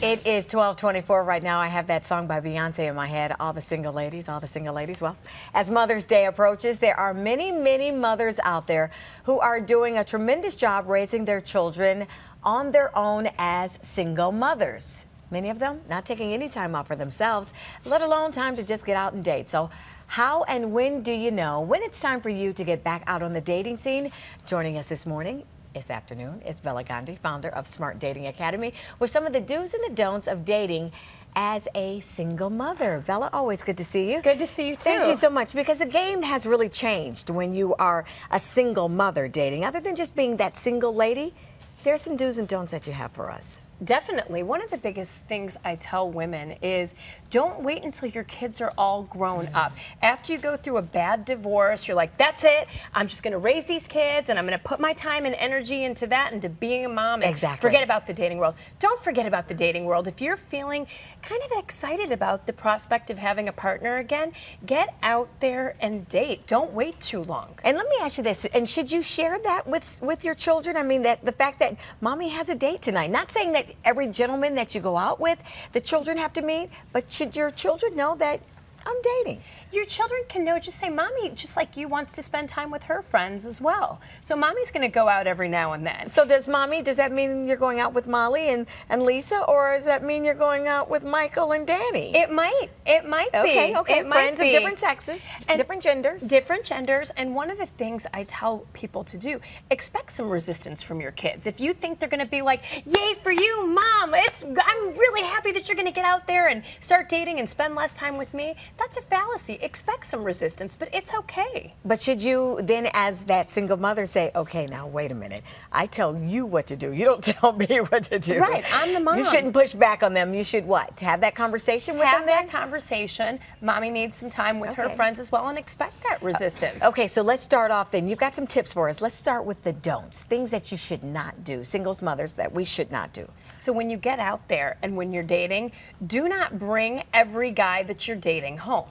It is 12:24 right now. I have that song by Beyonce in my head, all the single ladies, all the single ladies. Well, as Mother's Day approaches, there are many, many mothers out there who are doing a tremendous job raising their children on their own as single mothers. Many of them not taking any time off for themselves, let alone time to just get out and date. So how and when do you know when it's time for you to get back out on the dating scene? Joining us this morning, this afternoon, is Bela Gandhi, founder of Smart Dating Academy, with some of the do's and the don'ts of dating as a single mother. Bela, always good to see you. Good to see you too. Thank you so much, because the game has really changed when you are a single mother dating. Other than just being that single lady, there's some do's and don'ts that you have for us. Definitely. One of the biggest things I tell women is don't wait until your kids are all grown up. After you go through a bad divorce, you're like, that's it. I'm just going to raise these kids and I'm going to put my time and energy into that, into being a mom, and forget about the dating world. Don't forget about the dating world. If you're feeling kind of excited about the prospect of having a partner again, get out there and date. Don't wait too long. And let me ask you this, and should you share that with your children? I mean, that the fact that mommy has a date tonight, not saying that every gentleman that you go out with, the children have to meet, but should your children know that I'm dating? Your children can know, just say, mommy, just like you, wants to spend time with her friends as well. So mommy's going to go out every now and then. So does that mean you're going out with Molly and Lisa, or does that mean you're going out with Michael and Danny? It might be. Okay, it friends might of be. different sexes, and different genders. Different genders, and one of the things I tell people to do, expect some resistance from your kids. If you think they're going to be like, yay for you, Mom, I'm really happy that you're going to get out there and start dating and spend less time with me, that's a fallacy. Expect some resistance, but it's okay. But should you then, as that single mother, say, okay, now wait a minute, I tell you what to do, you don't tell me what to do. Right, I'm the mom. You shouldn't push back on them. You should what? Have that conversation with them then? Have that conversation. Mommy needs some time with her friends as well, and expect that resistance. Okay, so let's start off then. You've got some tips for us. Let's start with the don'ts, things that you should not do, singles mothers that we should not do. So when you get out there and when you're dating, do not bring every guy that you're dating home.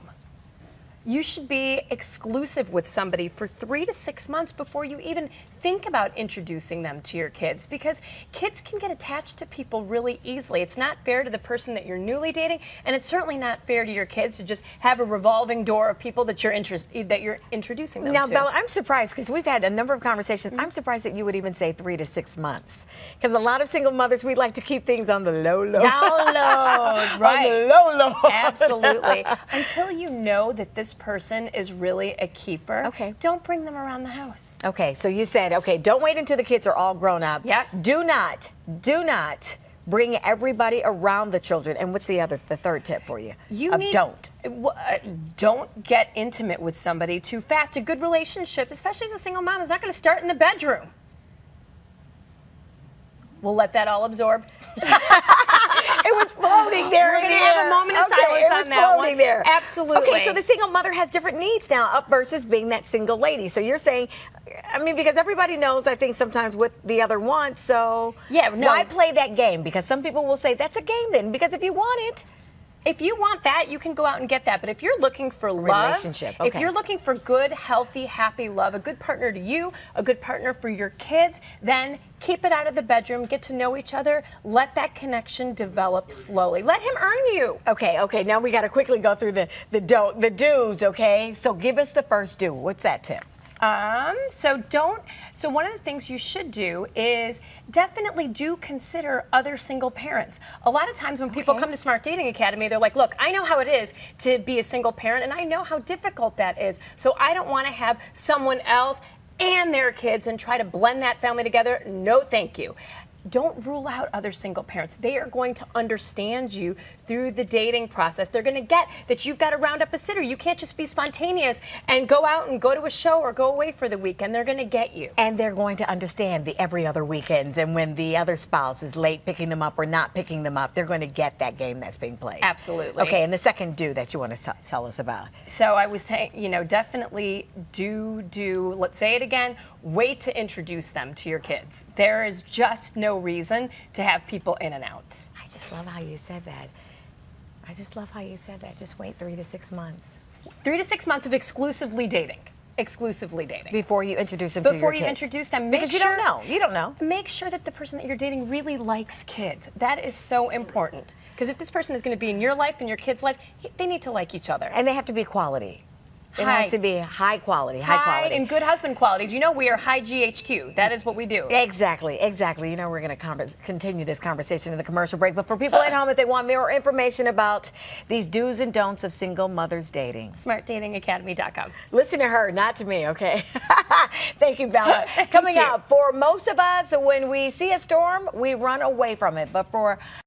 You should be exclusive with somebody for 3 to 6 months before you even think about introducing them to your kids, because kids can get attached to people really easily. It's not fair to the person that you're newly dating, and it's certainly not fair to your kids to just have a revolving door of people that you're introducing them to. Now, Bela, I'm surprised, because we've had a number of conversations. I'm surprised that you would even say 3 to 6 months, because a lot of single mothers, we'd like to keep things on the low. Down low, right. On the low. Absolutely. Until you know that this person is really a keeper, don't bring them around the house. Okay, so you said, okay, don't wait until the kids are all grown up. Yep. Do not bring everybody around the children. And what's the third tip for you? Don't get intimate with somebody too fast. A good relationship, especially as a single mom, is not going to start in the bedroom. We'll let that all absorb. It was floating there. We're going to have a moment of silence on that one. There. Absolutely. Okay, so the single mother has different needs now, up versus being that single lady. So you're saying, I mean, because everybody knows, I think, sometimes what the other wants, so why play that game? Because some people will say, that's a game then, because if you want it, if you want that, you can go out and get that. But if you're looking for love, if you're looking for good, healthy, happy love, a good partner to you, a good partner for your kids, then keep it out of the bedroom, get to know each other, let that connection develop slowly. Let him earn you. Okay, now we got to quickly go through the do's, okay? So give us the first do. What's that tip? So one of the things you should do is definitely do consider other single parents. A lot of times when people come to Smart Dating Academy, they're like, look, I know how it is to be a single parent, and I know how difficult that is. So I don't want to have someone else and their kids and try to blend that family together. No, thank you. Don't rule out other single parents. They are going to understand you through the dating process. They're going to get that you've got to round up a sitter. You can't just be spontaneous and go out and go to a show or go away for the weekend. They're going to get you. And they're going to understand the every other weekends, and when the other spouse is late picking them up or not picking them up, they're going to get that game that's being played. Absolutely. Okay, and the second do that you want to tell us about. So I was saying, definitely let's say it again, wait to introduce them to your kids. There is just no reason to have people in and out. I just love how you said that. Just wait 3 to 6 months. 3 to 6 months of exclusively dating. exclusively dating. Before you introduce them to your kids. Before you introduce them, make because sure, you don't know. You don't know. Make sure that the person that you're dating really likes kids. That is so important. Because if this person is going to be in your life and your kid's life, they need to like each other. And they have to be quality. It High. has to be high quality, High and good husband qualities. You know, we are high GHQ. That is what we do. Exactly, exactly. You know, we're going to continue this conversation in the commercial break. But for people at home, if they want more information about these do's and don'ts of single mothers dating, SmartDatingAcademy.com. listen to her, not to me, okay? Thank you, Bella. Coming you. up, for most of us, when we see a storm, we run away from it. But for